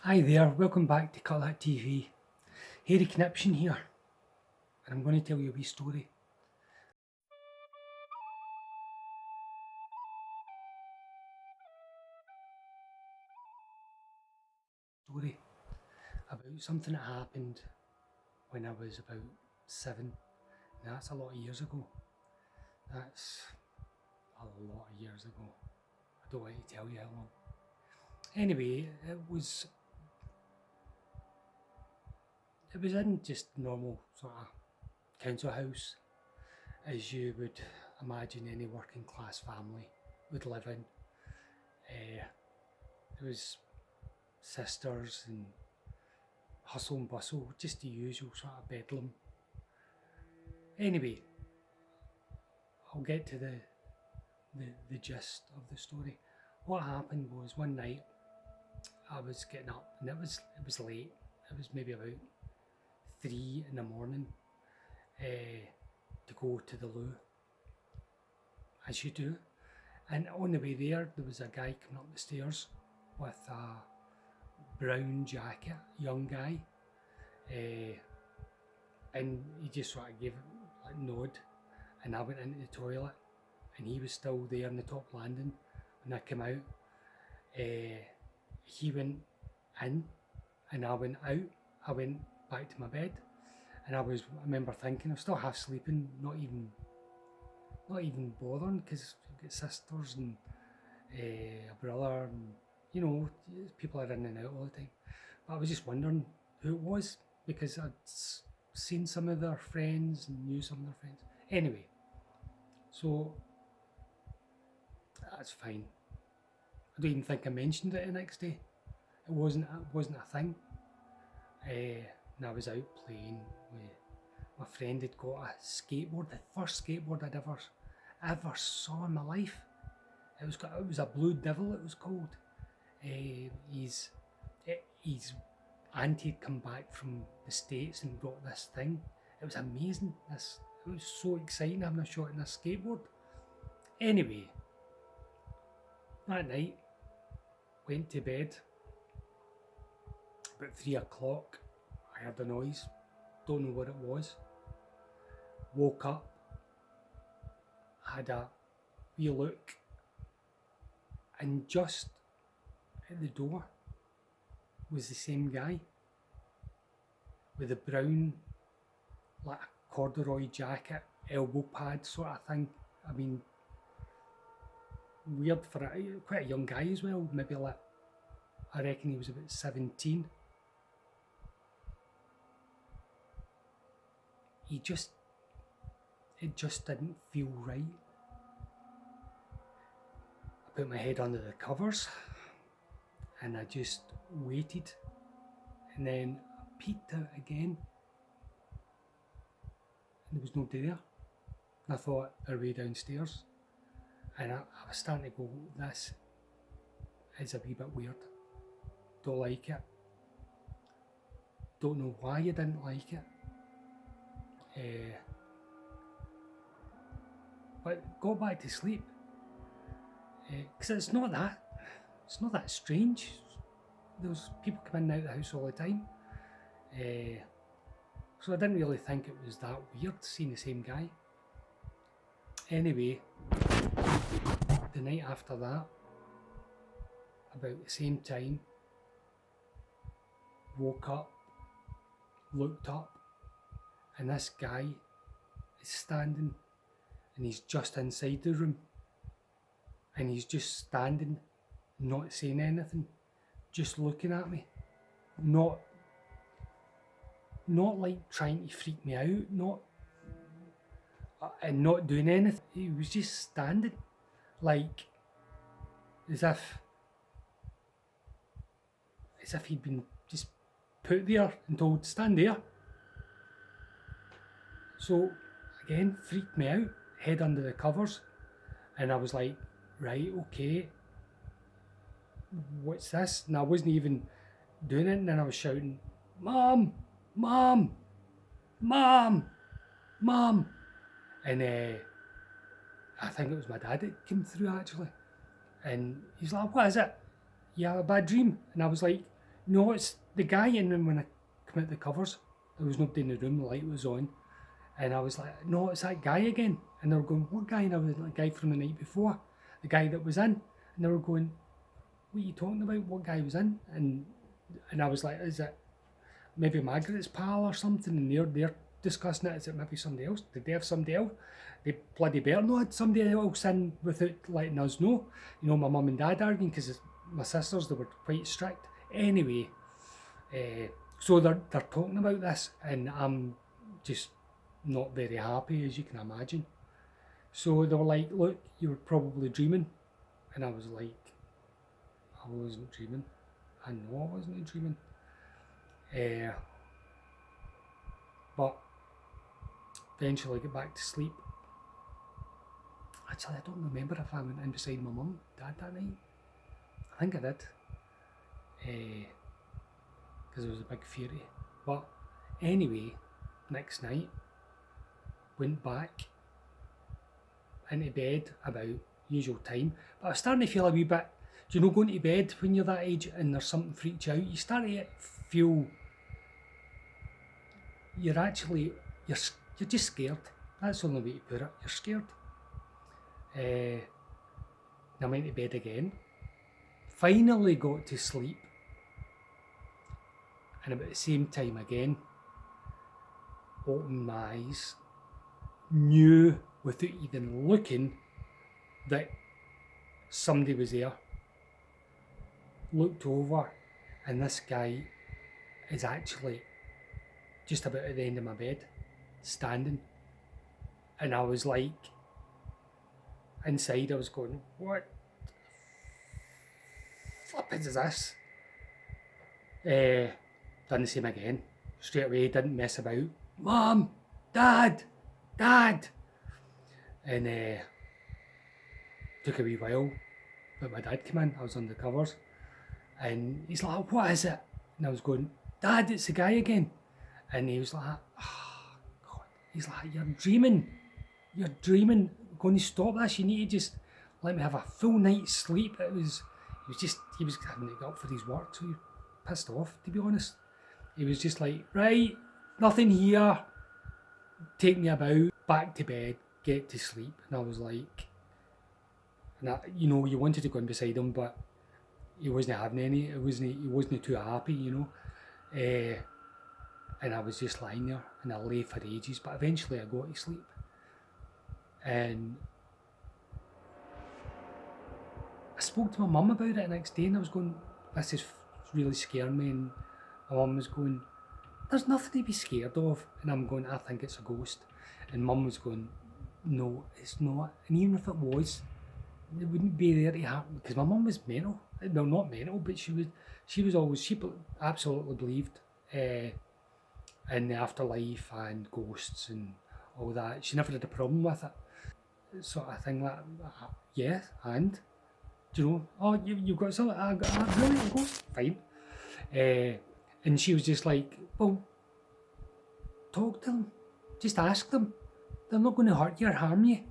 Hi there, welcome back to Cut That TV. Harry Kniption here, and I'm going to tell you a wee story about something that happened when I was about 7. Now, that's a lot of years ago. That's a lot of years ago. I don't want to tell you how long. Anyway, it was in just normal sort of council house, as you would imagine any working class family would live in. There was sisters and hustle and bustle, just the usual sort of bedlam. Anyway, I'll get to the gist of the story. What happened was one night I was getting up and it was late. It was maybe about 3 in the morning to go to the loo, as you do. And on the way there was a guy coming up the stairs with a brown jacket, young guy, and he just sort of gave a nod, and I went into the toilet, and he was still there on the top landing when I came out. He went in, and I went out. I went back to my bed, and I remember thinking, I'm still half sleeping, not even bothering, because I've got sisters and a brother, and people are in and out all the time. But I was just wondering who it was, because I'd seen some of their friends and knew some of their friends. Anyway, so that's fine. I don't even think I mentioned it the next day. It wasn't a thing. And I was out playing with my friend. Had got a skateboard, the first skateboard I'd ever saw in my life. It was a Blue Devil. It was called. His auntie had come back from the States and brought this thing. It was amazing. It was so exciting having a shot in a skateboard. Anyway, that night, went to bed. About 3 o'clock, I heard a noise. Don't know what it was. Woke up, had a wee look, and just at the door was the same guy with the brown, like a corduroy jacket, elbow pad sort of thing. I mean, weird for quite a young guy as well. Maybe like, I reckon he was about 17. It just didn't feel right. I put my head under the covers and I just waited, and then I peeked out again and there was nobody there. And I thought they're way downstairs, and I was starting to go, this is a wee bit weird. Don't like it. Don't know why you didn't like it. But got back to sleep, because it's not that strange. Those people come in and out of the house all the time, so I didn't really think it was that weird seeing the same guy. Anyway, the night after that, about the same time, woke up, looked up, and this guy is standing, and he's just inside the room, and he's just standing, not saying anything, just looking at me, not like trying to freak me out, and not doing anything. He was just standing, like as if he'd been just put there and told, stand there. So again, freaked me out, head under the covers, and I was like, right, okay, what's this? And I wasn't even doing it, and then I was shouting, Mom, Mom, Mom, Mom. And I think it was my dad that came through actually. And he's like, what is it? You have a bad dream? And I was like, No, it's the guy in them when I come out the covers. There was nobody in the room, the light was on. And I was like, no, it's that guy again. And they were going, what guy? And I was like, the guy from the night before, the guy that was in. And they were going, what are you talking about? What guy was in? And I was like, is it maybe Margaret's pal or something? And they're discussing it. Is it maybe somebody else? Did they have somebody else? They bloody better not had somebody else in without letting us know. You know, my mum and dad arguing because my sisters, they were quite strict. Anyway, so they're talking about this, and I'm just not very happy, as you can imagine. So they were like, look, you were probably dreaming. And I was like, I wasn't dreaming. I know I wasn't dreaming. But eventually I get back to sleep. Actually, I don't remember if I went in beside my mum, dad that night. I think I did. Because it was a big fury. But anyway, next night, went back into bed about usual time. But I was starting to feel a wee bit, do you know, going to bed when you're that age and there's something freaks you out, you start to feel you're just scared. That's the only way to put it. You're scared. And I went to bed again. Finally got to sleep. And about the same time again, opened my eyes, knew without even looking that somebody was there. Looked over, and this guy is actually just about at the end of my bed, standing. And I was like, inside I was going, what flippins is this? Done the same again. Straight away, didn't mess about. Mum, Dad. And took a wee while, but my dad came in, I was under the covers, and he's like, what is it? And I was going, Dad, it's the guy again. And he was like, oh, God. He's like, you're dreaming, going to stop this, you need to just let me have a full night's sleep. He was having to get up for his work, so he was pissed off, to be honest. He was just like, right, nothing here, take me about, back to bed, get to sleep. And I was like, you wanted to go in beside him, but he wasn't having any. He wasn't too happy, and I was just lying there, and I lay for ages. But eventually, I got to sleep, and I spoke to my mum about it the next day, and I was going, "This is really scaring me." And my mum was going, "There's nothing to be scared of," and I'm going, "I think it's a ghost," and Mum was going, "No, it's not." And even if it was, it wouldn't be there to happen, because my mum was mental. Well, not mental, but she absolutely believed in the afterlife and ghosts and all that. She never had a problem with it. Sort of thing like, yeah, and do you know, oh, you've got something, really, a ghost? Fine. And she was just like, well, talk to them, just ask them. They're not going to hurt you or harm you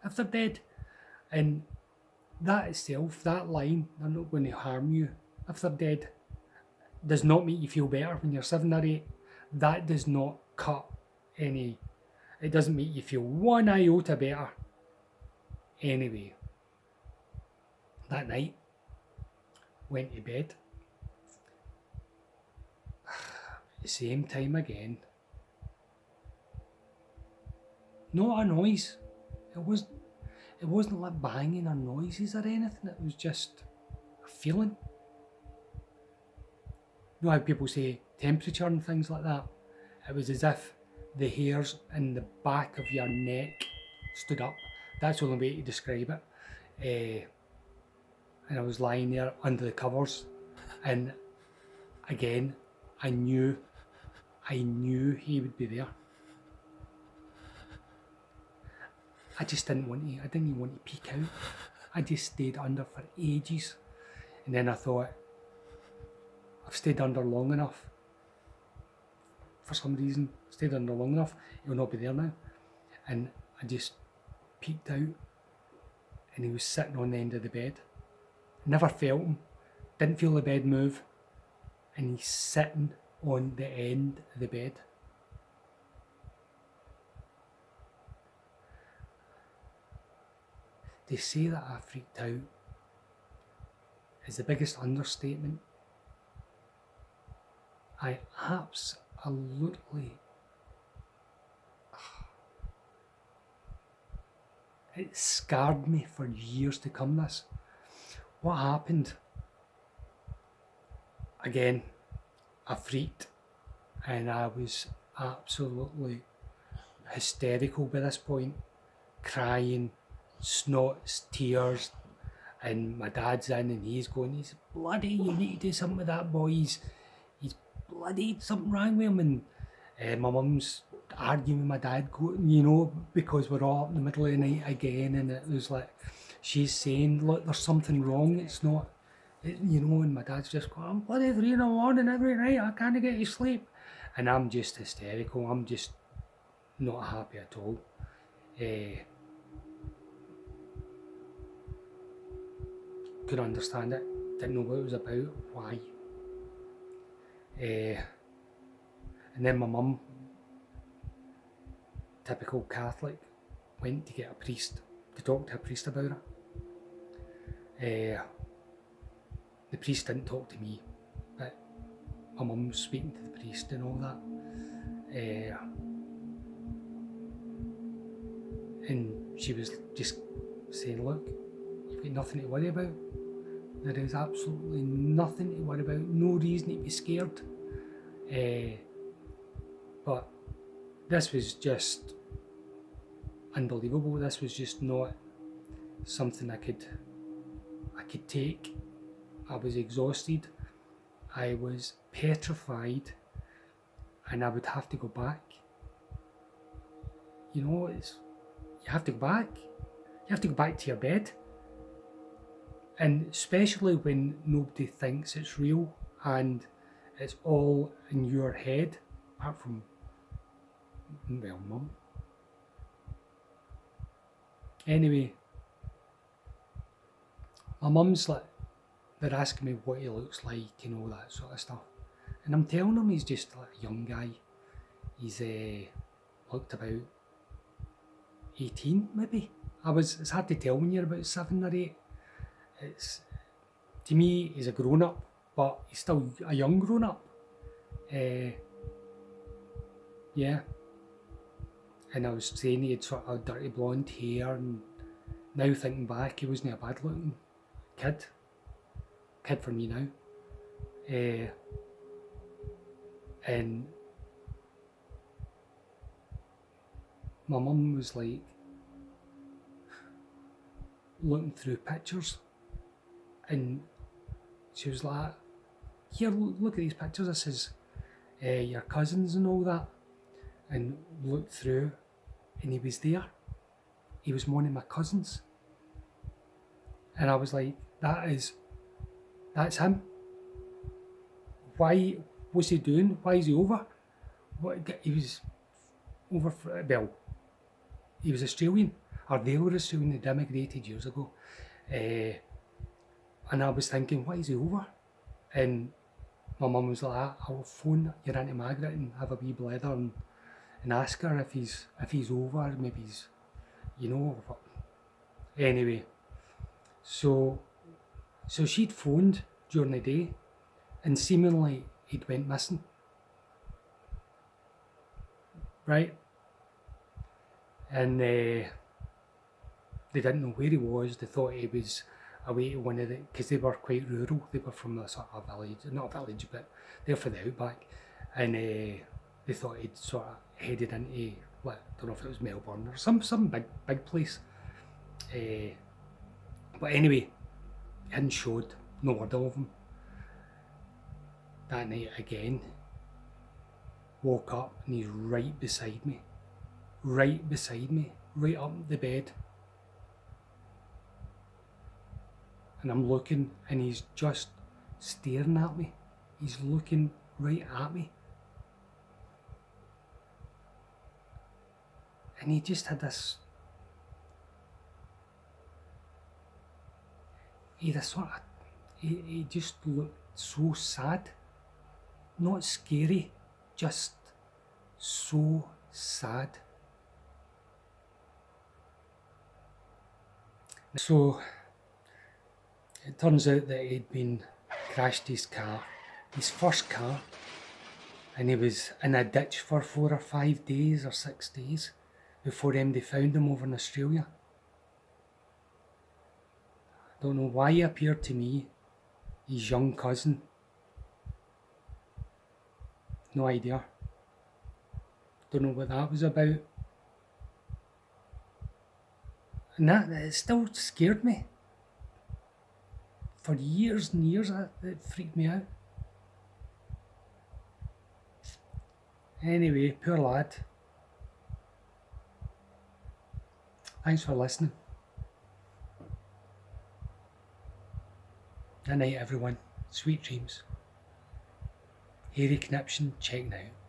if they're dead. And that itself, that line, they're not going to harm you if they're dead, does not make you feel better when you're 7 or 8. That does not cut any, it doesn't make you feel one iota better. Anyway, that night, went to bed. The same time again. Not a noise. It wasn't like banging or noises or anything. It was just a feeling. You know how people say temperature and things like that? It was as if the hairs in the back of your neck stood up. That's the only way to describe it. And I was lying there under the covers, and again, I knew he would be there. I didn't even want to peek out. I just stayed under for ages. And then I thought, I've stayed under long enough. For some reason, stayed under long enough, he'll not be there now. And I just peeked out, and he was sitting on the end of the bed. Never felt him, didn't feel the bed move. and he's sitting on the end of the bed. To say that I freaked out is the biggest understatement. I absolutely, it scarred me for years to come, this. What happened? Again, I freaked and I was absolutely hysterical by this point, crying, snots, tears, and my dad's in and he's going, bloody, you need to do something with that boy, he's bloody, something wrong with him. And my mum's arguing with my dad, because we're all up in the middle of the night again, and it was like, she's saying, look, there's something wrong, it's not, and my dad's just going, I'm bloody 3 in the morning every night, I can't get to sleep. And I'm just hysterical, I'm just not happy at all. Couldn't understand it, didn't know what it was about, why. And then my mum, typical Catholic, went to get a priest, to talk to a priest about it. The priest didn't talk to me, but my mum was speaking to the priest and all that. And she was just saying, look, you've got nothing to worry about. There is absolutely nothing to worry about, no reason to be scared. But this was just unbelievable. This was just not something I could take. I was exhausted. I was petrified, and I would have to go back. You have to go back. You have to go back to your bed. And especially when nobody thinks it's real and it's all in your head, apart from, well, Mum. Anyway, my mum's like, they're asking me what he looks like and all that sort of stuff. And I'm telling them he's just like a young guy. He's looked about 18 maybe. It's hard to tell when you're about 7 or 8. To me, he's a grown up, but he's still a young grown up. Yeah. And I was saying he had sort of dirty blonde hair, and now thinking back, he wasn't a bad looking kid for me now. And my mum was like looking through pictures, and she was like, here, look at these pictures, this is your cousins and all that. And looked through, and he was there. He was one of my cousins. And I was like, that's him. Why, what's he doing? Why is he over? He was over he was Australian, or they were Australian, they immigrated years ago. And I was thinking, why is he over? And my mum was like, I'll phone your Auntie Margaret and have a wee blether and ask her if he's over, maybe he's, Anyway, so she'd phoned during the day, and seemingly he'd went missing. Right? And they didn't know where he was. They thought he was away to one of because they were quite rural. They were from a sort of village, not a village, but they're from the outback. And they thought he'd sort of headed into, I don't know if it was Melbourne or some big place. But anyway, he hadn't showed, no word of him. That night again, woke up and he's right beside me, right up the bed. And I'm looking, and he's just staring at me. He's looking right at me. And he just had this, he just looked so sad. not scary, just so sad. So it turns out that he'd been crashed his car, his first car, and he was in a ditch for 4 or 5 days or 6 days before they found him over in Australia. Don't know why he appeared to me, his young cousin. No idea. Don't know what that was about. And that it still scared me. For years and years, it freaked me out. Anyway, poor lad. Thanks for listening. Good night, everyone. Sweet dreams. Harry Knipson checking out.